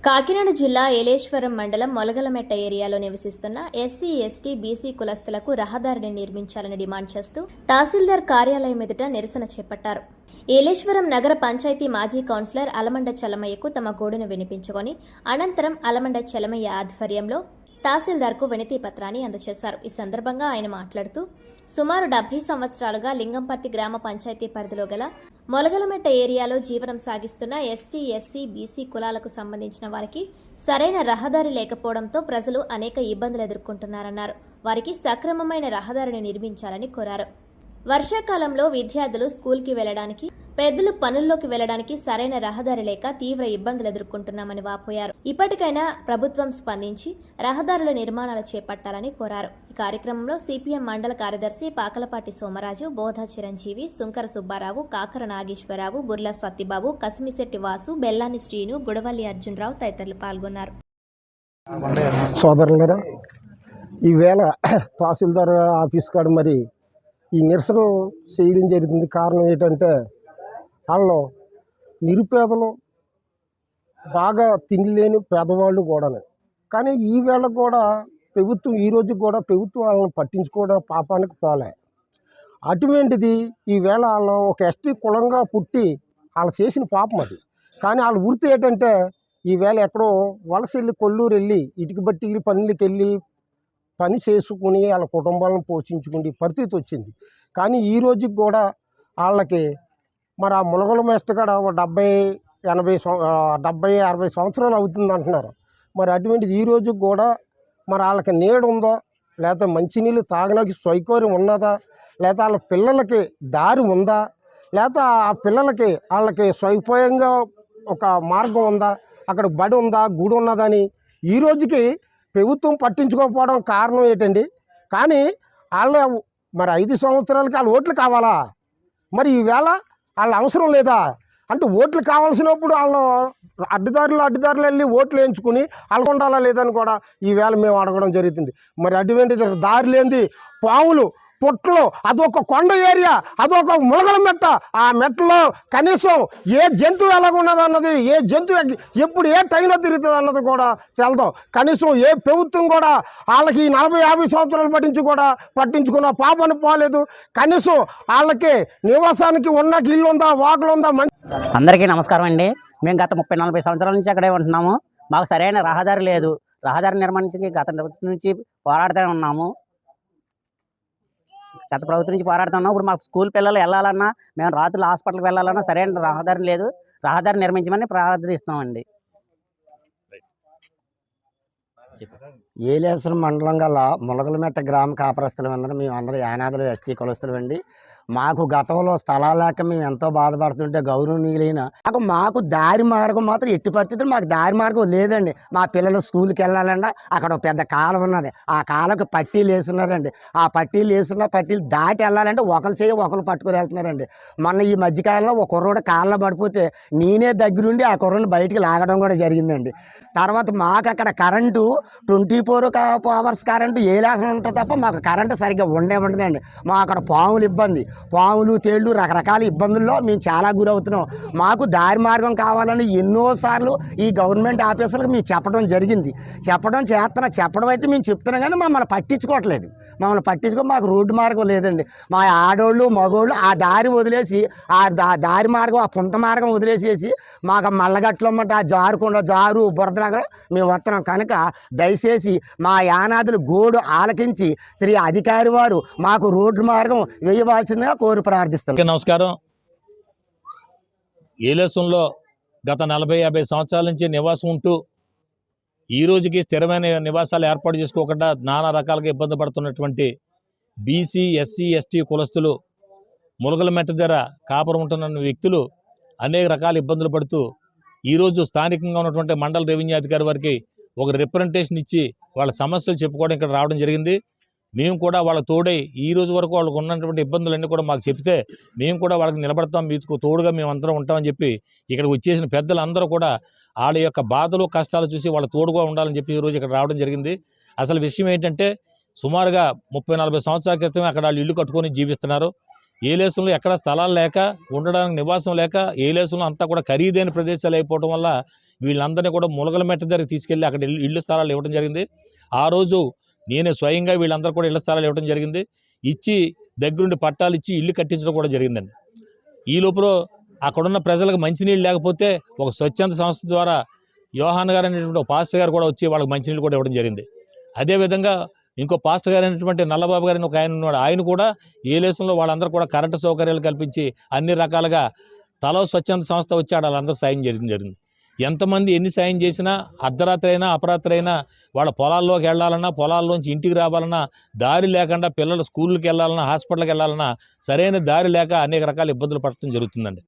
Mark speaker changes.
Speaker 1: కాకినాడ జిల్లా ఏలేశ్వరం మండలం మొలగలమెట్ట ఏరియాలో నివసిస్తున్న ఎస్సీ, ఎస్టీ, బీసీ కులస్తులకు రహదారిని నిర్మించాలని డిమాండ్ చేస్తూ తహసీల్దార్ కార్యాలయం ఎదుట నిరసన చేపట్టారు. ఏలేశ్వరం నగర పంచాయతీ మాజీ కౌన్సిలర్ అలమండ చలమయ్యకు తమ గోడును వినిపించుకొని అనంతరం అలమండ చలమయ్య ఆధ్వర్యంలో తహసీల్దార్కు వినతి పత్రాన్ని అందజేశారు. ఈ సందర్భంగా ఆయన మాట్లాడుతూ సుమారు 70 సంవత్సరాలుగా లింగంపర్తి గ్రామ పంచాయతీ పరిధిలో గల మొలగలమెట్ట ఏరియాలో జీవనం సాగిస్తున్న ఎస్టీ, ఎస్సీ, బీసీ కులాలకు సంబంధించిన వారికి సరైన రహదారి లేకపోవడంతో ప్రజలు అనేక ఇబ్బందులు ఎదుర్కొంటున్నారన్నారు. వారికి సక్రమమైన రహదారిని నిర్మించాలని కోరారు. వర్షాకాలంలో విద్యార్థులు స్కూల్కి వెళ్లడానికి, పెద్దలు పనుల్లోకి వెళ్లడానికి సరైన రహదారి లేక తీవ్ర ఇబ్బందులు ఎదుర్కొంటున్నామని వాపోయారు. ఇప్పటికైనా ప్రభుత్వం స్పందించి రహదారుల నిర్మాణాలు చేపట్టాలని కోరారు. ఈ కార్యక్రమంలో సిపిఎం మండల కార్యదర్శి పాకలపాటి సోమరాజు, బోధ చిరంజీవి, సుంకర సుబ్బారావు, కాకర నాగేశ్వరరావు, బుర్ల సత్యబాబు, కసిమిశెట్టి వాసు, బెల్లాని శ్రీను, గుడవల్లి అర్జునరావు తదితరులు పాల్గొన్నారు.
Speaker 2: సోదరులరా, ఈవేళ తహసీల్దార్ ఆఫీస్ కాడ మరి ఈ నిరసన చేయడం జరుగుతుంది. కారణం ఏంటంటే వాళ్ళు నిరుపేదలు, బాగా తిండి లేని పేదవాళ్ళు కూడా. కానీ ఈవేళ కూడా ప్రభుత్వం, ఈరోజు కూడా ప్రభుత్వం వాళ్ళని పట్టించుకోవడం పాపానికి పోలే. అటువంటిది ఈవేళ వాళ్ళు ఒక ఎస్టీ కులంగా పుట్టి వాళ్ళు చేసిన పాపం అది. కానీ వాళ్ళ వృత్తి ఏంటంటే ఈవేళ ఎక్కడో వలస వెళ్ళి, కొల్లూరు వెళ్ళి, ఇటుక బట్టి పనులకి వెళ్ళి పని చేసుకుని వాళ్ళ కుటుంబాలను పోషించుకునే పరిస్థితి వచ్చింది. కానీ ఈ రోజుకి కూడా వాళ్ళకి మరి ఆ ములగల మెస్టకాడ 70-80 సంవత్సరాలు అవుతుంది అంటున్నారు. మరి అటువంటిది ఈ రోజుకి కూడా మరి వాళ్ళకి నీడ ఉందో, లేకపోతే మంచినీళ్ళు తాగడానికి సౌకర్యం ఉన్నదా, లేకపోతే వాళ్ళ పిల్లలకి దారి ఉందా, లేకపోతే ఆ పిల్లలకి వాళ్ళకి స్వయంగా ఒక మార్గం ఉందా, అక్కడ బడి ఉందా, గుడి ఉన్నదని ఈ రోజుకి ప్రభుత్వం పట్టించుకోకపోవడం కారణం ఏంటండి? కానీ వాళ్ళు మరి 5 సంవత్సరాలకి వాళ్ళ ఓట్లు కావాలా? మరి ఈవేళ వాళ్ళ అవసరం లేదా? అంటే ఓట్లు కావాల్సినప్పుడు వాళ్ళు అడ్డదారులు వెళ్ళి ఓట్లు వేయించుకుని వాళ్ళకు ఉండాలా లేదని కూడా ఈవేళ మేము అడగడం జరుగుతుంది. మరి అటువంటి దారి లేనిది పావులు పొట్లు, అదొక కొండ ఏరియా, అదొక ములగల మెట్ట. ఆ మెట్టలో కనీసం ఏ జంతువు ఎలాగున్నది అన్నది, ఏ జంతువు ఎప్పుడు ఏ టైంలో తిరుగుతుంది అన్నది కూడా తెలదాం. కనీసం ఏ ప్రభుత్వం కూడా వాళ్ళకి 40-50 సంవత్సరాలు పట్టించుకున్న పాపను పోలేదు. కనీసం వాళ్ళకి నివాసానికి ఉన్న ఇల్లు ఉందా, వాకులు ఉందా?
Speaker 3: అందరికీ నమస్కారం అండి. మేము గత 30-40 సంవత్సరాల నుంచి అక్కడే ఉంటున్నాము. మాకు సరైన రహదారి లేదు. రహదారి నిర్మాణించి గత ప్రభుత్వం నుంచి పోరాడుతూనే ఉన్నాము. గత ప్రభుత్వం నుంచి పోరాడుతున్నాం. ఇప్పుడు మాకు స్కూల్ పిల్లలు వెళ్ళాలన్నా, మేము రాత్రులు హాస్పిటల్కి వెళ్ళాలన్నా సరైన రహదారి లేదు. రహదారి నిర్మించమని ప్రార్థిస్తున్నామండి.
Speaker 4: ఏలేశ్వరం మండలం గల ములగలమెట్ట గ్రామ కాపురస్తులమందరం మేమందరం యానాదులు, ఎస్టీ కులస్తులు అండి. మాకు గతంలో స్థలాలు లేక మేము ఎంతో బాధపడుతుంటే గౌరవనీయులైన మాకు దారి మార్గం మాత్రం ఎట్టి పరిస్థితులు మాకు దారి మార్గం లేదండి. మా పిల్లలు స్కూల్కి వెళ్ళాలంటే అక్కడ ఒక పెద్ద కాలం ఉన్నది. ఆ కాలంకి పట్టీలు వేస్తున్నారండి. ఆ పట్టీలు దాటి వెళ్ళాలంటే ఒకరు పట్టుకుని వెళ్తున్నారండి. మొన్న ఈ మధ్యకాలంలో ఒక కుర్రోడు కాళ్ళలో పడిపోతే నేనే దగ్గరుండి ఆ కుర్రోని బయటికి లాగడం కూడా జరిగిందండి. తర్వాత మాకు అక్కడ కరెంటు 24 అవర్స్ కరెంటు ఏలేసం ఉంటుంది తప్ప మాకు కరెంటు సరిగ్గా ఉండదండి. మాకు అక్కడ పాములు, తేళ్ళు, రకరకాల ఇబ్బందుల్లో మేము చాలా గురవుతున్నాం. మాకు దారి మార్గం కావాలని ఎన్నోసార్లు ఈ గవర్నమెంట్ ఆఫీసర్లకు మేము చెప్పడం జరిగింది. చెప్పడం అయితే మేము చెప్తున్నాం కానీ మమ్మల్ని పట్టించుకోవట్లేదు. మాకు రోడ్డు మార్గం లేదండి. మా ఆడోళ్ళు, మగోళ్ళు ఆ దారి వదిలేసి, ఆ దారి మార్గం, ఆ పుంత మార్గం వదిలేసేసి మాకు మల్లగట్లో ఆ జారు బురదనగర మేము వస్తున్నాం. కనుక దయచేసి మా యానాదులు గోడు ఆలకించి శ్రీ అధికారి వారు మాకు రోడ్డు మార్గం వేయవలసిందిగా కోరి ప్రార్థిస్తాను.
Speaker 5: నమస్కారం. ఏలేశ్వరంలో గత 40-50 సంవత్సరాల నుంచి నివాసం ఉంటూ ఈ రోజుకి స్థిరమైన నివాసాలు ఏర్పాటు చేసుకోకుండా నానా రకాలుగా ఇబ్బంది పడుతున్నటువంటి బీసీ, ఎస్సీ, ఎస్టీ కులస్తులు, ములగలమెట్ట దగ్గర కాపురం ఉంటున్న వ్యక్తులు అనేక రకాల ఇబ్బందులు పడుతూ ఈరోజు స్థానికంగా ఉన్నటువంటి మండల రెవెన్యూ అధికారి వారికి ఒక రిప్రజెంటేషన్ ఇచ్చి వాళ్ళ సమస్యలు చెప్పుకోవడం ఇక్కడ రావడం జరిగింది. మేము కూడా వాళ్ళ తోడై ఈ రోజు వరకు వాళ్ళకు ఉన్నటువంటి ఇబ్బందులన్నీ కూడా మాకు చెప్తే మేము కూడా వాళ్ళకి నిలబడతాం, మీకు తోడుగా మేము అందరం ఉంటామని చెప్పి ఇక్కడికి వచ్చేసిన పెద్దలందరూ కూడా వాళ్ళ యొక్క బాధలు, కష్టాలు చూసి వాళ్ళ తోడుగా ఉండాలని చెప్పి ఈరోజు ఇక్కడ రావడం జరిగింది. అసలు విషయం ఏంటంటే సుమారుగా 30-40 సంవత్సరాల క్రితమే అక్కడ వాళ్ళు ఇల్లు కట్టుకొని జీవిస్తున్నారు. ఏలేశ్వరంలో ఎక్కడ స్థలాలు లేక ఉండడానికి నివాసం లేక ఏలేశ్వరంలో అంతా కూడా ఖరీదైన ప్రదేశాలు అయిపోవడం వల్ల వీళ్ళందరినీ కూడా ములగలమెట్ట దగ్గరికి తీసుకెళ్ళి అక్కడ ఇళ్ళు స్థలాలు ఇవ్వడం జరిగింది. ఆ రోజు నేనే స్వయంగా వీళ్ళందరూ కూడా ఇళ్ల స్థలాలు ఇవ్వడం జరిగింది. ఇచ్చి దగ్గరుండి పట్టాలు ఇచ్చి ఇల్లు కట్టించడం కూడా జరిగిందండి. ఈ లోపల అక్కడున్న ప్రజలకు మంచినీళ్ళు లేకపోతే ఒక స్వచ్ఛంద సంస్థ ద్వారా యోహాన్ గారు అనేటువంటి ఒక పాస్టర్ గారు కూడా వచ్చి వాళ్ళకి మంచినీళ్ళు కూడా ఇవ్వడం జరిగింది. అదేవిధంగా ఇంకో పాస్టర్ గారు అయినటువంటి నల్లబాబు గారిని ఒక ఆయన ఉన్నాడు. ఆయన కూడా ఏలేశ్వరంలో వాళ్ళందరూ కూడా కరెంటు సౌకర్యాలు కల్పించి అన్ని రకాలుగా తలో స్వచ్ఛంద సంస్థ వచ్చి వాళ్ళందరూ సాయం చేయడం జరిగింది. ఎంతమంది ఎన్ని సాయం చేసినా అర్ధరాత్రి అయినా అపరాత్రి అయినా వాళ్ళ పొలాల్లోకి వెళ్ళాలన్నా పొలాల్లోంచి ఇంటికి రావాలన్నా దారి లేకుండా పిల్లలు స్కూళ్ళకి వెళ్ళాలన్నా హాస్పిటల్కి వెళ్ళాలన్నా సరైన దారి లేక అనేక రకాల ఇబ్బందులు పడటం జరుగుతుందండి.